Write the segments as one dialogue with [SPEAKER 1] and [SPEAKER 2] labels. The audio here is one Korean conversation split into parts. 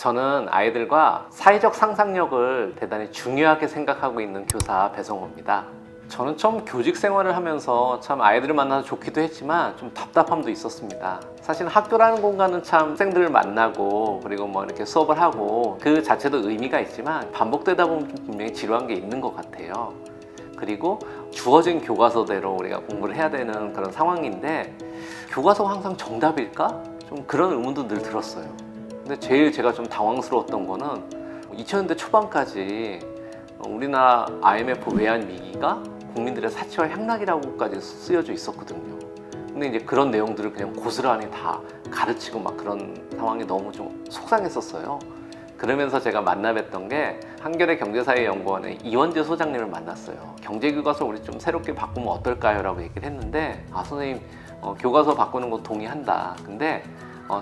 [SPEAKER 1] 저는 아이들과 사회적 상상력을 대단히 중요하게 생각하고 있는 교사 배성호입니다. 저는 처음 교직 생활을 하면서 참 아이들을 만나서 좋기도 했지만 좀 답답함도 있었습니다. 사실 학교라는 공간은 참 학생들을 만나고 그리고 뭐 이렇게 수업을 하고 그 자체도 의미가 있지만 반복되다 보면 분명히 지루한 게 있는 것 같아요. 그리고 주어진 교과서대로 우리가 공부를 해야 되는 그런 상황인데 교과서가 항상 정답일까? 좀 그런 의문도 늘 들었어요. 근데 제일 제가 좀 당황스러웠던 거는 2000년대 초반까지 우리나라 IMF 외환 위기가 국민들의 사치와 향락이라고까지 쓰여져 있었거든요. 근데 이제 그런 내용들을 그냥 고스란히 다 가르치고 막 그런 상황이 너무 좀 속상했었어요. 그러면서 제가 만나 뵀던 게 한겨레 경제사회연구원의 이원재 소장님을 만났어요. 경제교과서 우리 좀 새롭게 바꾸면 어떨까요? 라고 얘기를 했는데 선생님 교과서 바꾸는 거 동의한다. 근데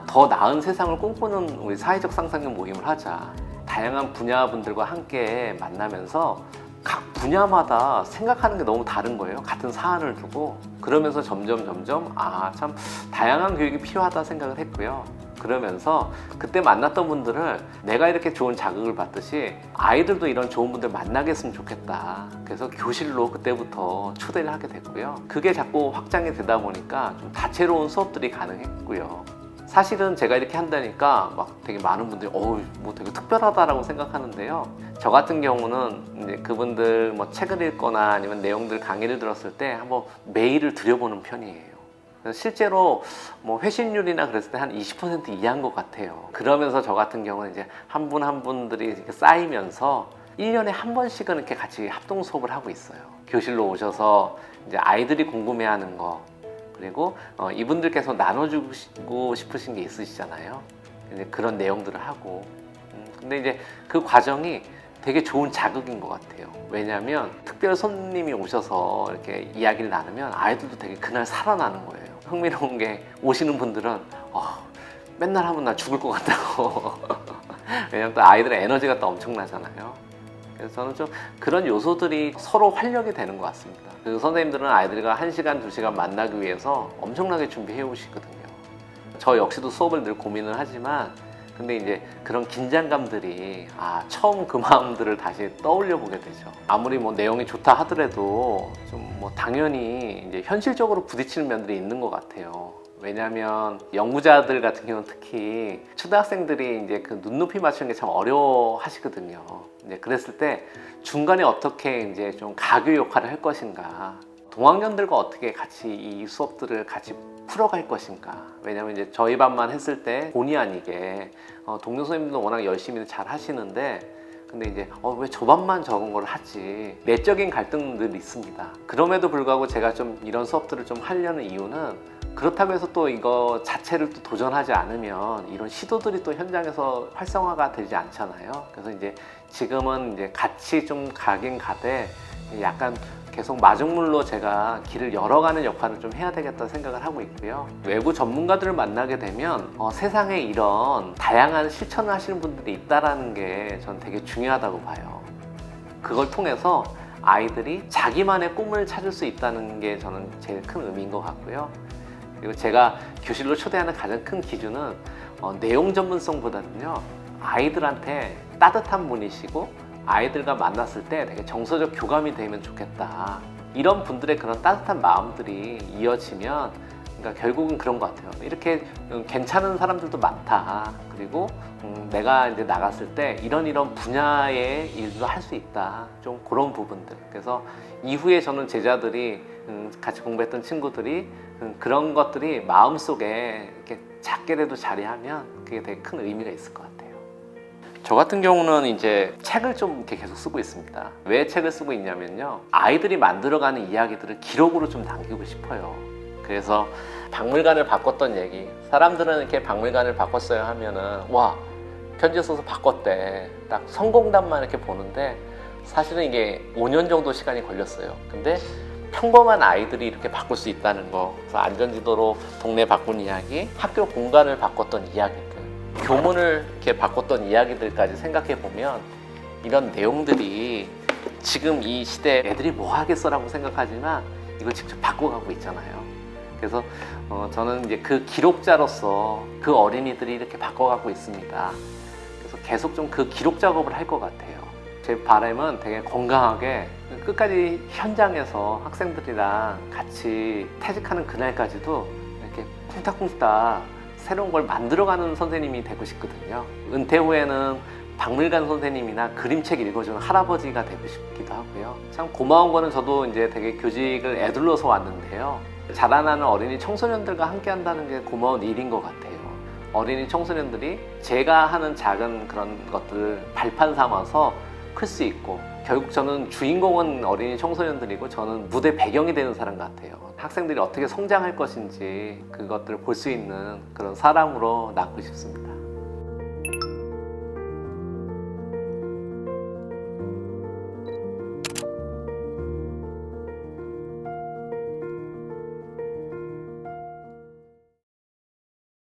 [SPEAKER 1] 더 나은 세상을 꿈꾸는 우리 사회적 상상력 모임을 하자. 다양한 분야분들과 함께 만나면서 각 분야마다 생각하는 게 너무 다른 거예요. 같은 사안을 두고. 그러면서 점점 참 다양한 교육이 필요하다 생각을 했고요. 그러면서 그때 만났던 분들을 내가 이렇게 좋은 자극을 받듯이 아이들도 이런 좋은 분들 만나게 했으면 좋겠다. 그래서 교실로 그때부터 초대를 하게 됐고요. 그게 자꾸 확장이 되다 보니까 좀 다채로운 수업들이 가능했고요. 사실은 제가 이렇게 한다니까 막 되게 많은 분들이 뭐 되게 특별하다라고 생각하는데요. 저 같은 경우는 이제 그분들 뭐 책을 읽거나 아니면 내용들 강의를 들었을 때 한번 메일을 들여보는 편이에요. 그래서 실제로 뭐 회신율이나 그랬을 때 한 20% 이하인 것 같아요. 그러면서 저 같은 경우는 이제 한 분 한 분들이 이렇게 쌓이면서 1년에 한 번씩은 이렇게 같이 합동 수업을 하고 있어요. 교실로 오셔서 이제 아이들이 궁금해하는 거 그리고 이분들께서 나눠주고 싶으신 게 있으시잖아요. 이제 그런 내용들을 하고 근데 이제 그 과정이 되게 좋은 자극인 것 같아요. 왜냐하면 특별 손님이 오셔서 이렇게 이야기를 나누면 아이들도 되게 그날 살아나는 거예요. 흥미로운 게 오시는 분들은 맨날 하면 나 죽을 것 같다고 왜냐면 또 아이들의 에너지가 또 엄청나잖아요. 그래서 저는 좀 그런 요소들이 서로 활력이 되는 것 같습니다. 그 선생님들은 아이들과 1시간, 2시간 만나기 위해서 엄청나게 준비해 오시거든요. 저 역시도 수업을 늘 고민을 하지만 근데 이제 그런 긴장감들이 처음 그 마음들을 다시 떠올려 보게 되죠. 아무리 뭐 내용이 좋다 하더라도 좀 뭐 당연히 이제 현실적으로 부딪히는 면들이 있는 것 같아요. 왜냐하면 연구자들 같은 경우는 특히 초등학생들이 이제 그 눈높이 맞추는 게 참 어려워 하시거든요. 이제 그랬을 때 중간에 어떻게 이제 좀 가교 역할을 할 것인가, 동학년들과 어떻게 같이 이 수업들을 같이 풀어갈 것인가. 왜냐하면 이제 저희 반만 했을 때 본의 아니게 동료 선생님도 워낙 열심히 잘 하시는데 근데 이제 왜 저 반만 저런 걸 하지? 내적인 갈등들이 있습니다. 그럼에도 불구하고 제가 좀 이런 수업들을 좀 하려는 이유는 그렇다고 해서 또 이거 자체를 또 도전하지 않으면 이런 시도들이 또 현장에서 활성화가 되지 않잖아요. 그래서 이제 지금은 이제 같이 좀 가긴 가되 약간 계속 마중물로 제가 길을 열어가는 역할을 좀 해야 되겠다 생각을 하고 있고요. 외부 전문가들을 만나게 되면 세상에 이런 다양한 실천을 하시는 분들이 있다는 게 저는 되게 중요하다고 봐요. 그걸 통해서 아이들이 자기만의 꿈을 찾을 수 있다는 게 저는 제일 큰 의미인 것 같고요. 그리고 제가 교실로 초대하는 가장 큰 기준은 내용 전문성보다는요, 아이들한테 따뜻한 분이시고 아이들과 만났을 때 되게 정서적 교감이 되면 좋겠다. 이런 분들의 그런 따뜻한 마음들이 이어지면 그러니까 결국은 그런 것 같아요. 이렇게 괜찮은 사람들도 많다. 그리고 내가 이제 나갔을 때 이런 분야의 일도 할 수 있다. 좀 그런 부분들. 그래서 이후에 저는 제자들이 같이 공부했던 친구들이 그런 것들이 마음속에 이렇게 작게라도 자리하면 그게 되게 큰 의미가 있을 것 같아요. 저 같은 경우는 이제 책을 좀 이렇게 계속 쓰고 있습니다. 왜 책을 쓰고 있냐면요, 아이들이 만들어가는 이야기들을 기록으로 좀 남기고 싶어요. 그래서 박물관을 바꿨던 얘기, 사람들은 이렇게 박물관을 바꿨어요 하면은 편지 써서 바꿨대, 딱 성공담만 이렇게 보는데 사실은 이게 5년 정도 시간이 걸렸어요. 근데 평범한 아이들이 이렇게 바꿀 수 있다는 거, 그래서 안전지도로 동네 바꾼 이야기, 학교 공간을 바꿨던 이야기들, 교문을 이렇게 바꿨던 이야기들까지 생각해 보면 이런 내용들이 지금 이 시대에 애들이 뭐 하겠어라고 생각하지만 이걸 직접 바꿔가고 있잖아요. 그래서 저는 이제 그 기록자로서 그 어린이들이 이렇게 바꿔가고 있습니다. 그래서 계속 좀 그 기록 작업을 할 것 같아요. 제 바람은 되게 건강하게 끝까지 현장에서 학생들이랑 같이 퇴직하는 그날까지도 이렇게 쿵닥쿵닥 새로운 걸 만들어가는 선생님이 되고 싶거든요. 은퇴 후에는 박물관 선생님이나 그림책 읽어주는 할아버지가 되고 싶기도 하고요. 참 고마운 거는 저도 이제 되게 교직을 애둘러서 왔는데요. 자라나는 어린이 청소년들과 함께 한다는 게 고마운 일인 것 같아요. 어린이 청소년들이 제가 하는 작은 그런 것들을 발판 삼아서 클 수 있고, 결국 저는 주인공은 어린이 청소년들이고 저는 무대 배경이 되는 사람 같아요. 학생들이 어떻게 성장할 것인지 그것들을 볼 수 있는 그런 사람으로 남고 싶습니다.